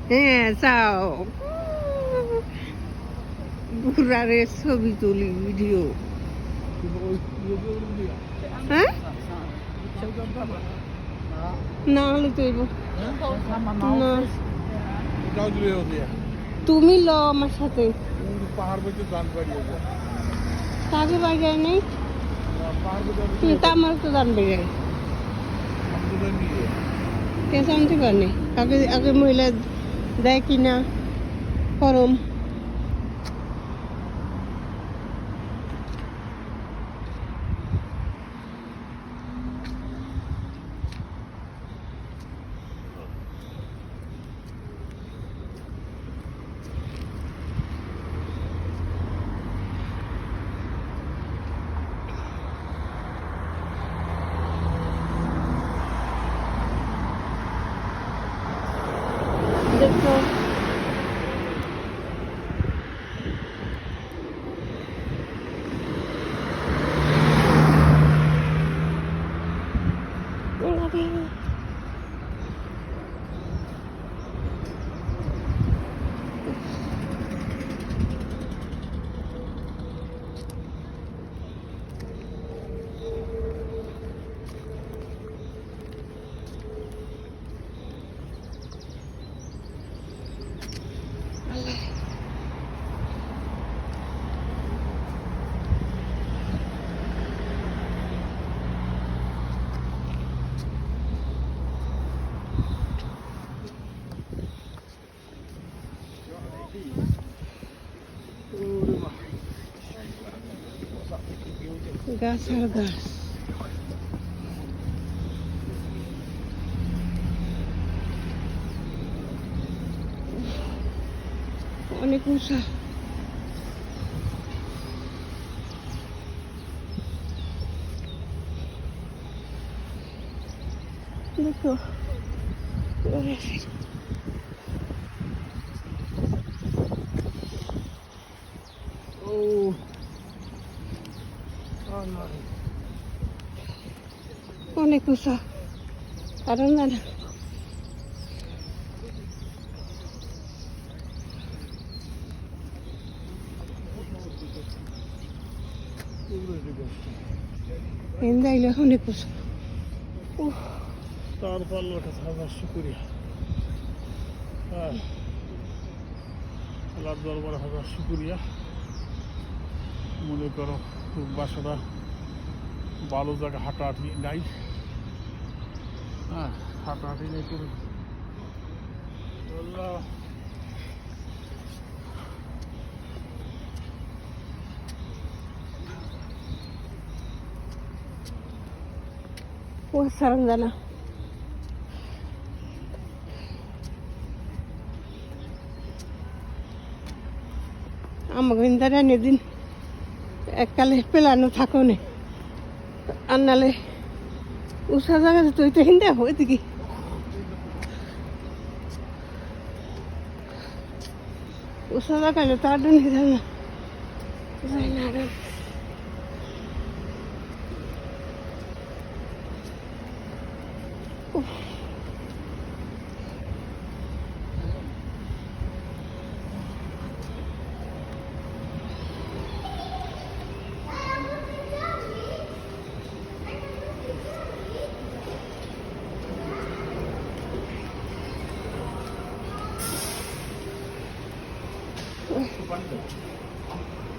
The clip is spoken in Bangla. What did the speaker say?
হ্যাঁ যাও, ঘুরারে ছবি তুলি ভিডিও। হ্যাঁ না হলে তৈব না, তুমি ল আমার সাথে। কাকে বাজায় নেই তা আমার তো জানবে যায় কে জানতে পারে আগে আগে মহিলা দেয় কিনা ফরম। দেখো গাছ আর গাছ, অনেক উঁচা। দেখো অনেক উঁচা, কারণ না এন্দাইলে অনেক উঁচা। তারপর হাজার শুক্রিয়া, হ্যাঁ আল্লাহর দরবারে হাজার শুক্রিয়া। মনে করো বাসাটা ভালো জায়গা হাঁটাহাঁটি নাই, হ্যাঁ হাঁটাহাঁটি নেই করে ও সারম জানা আমাকে ইন্দারা নেদিন এককালে পেলানো থাকো নে, আর নালে উষা জায়গাতে তুই তো হিন্দা হয়ে দেখি উষা জায়গায় তার জন্য যাই না রে।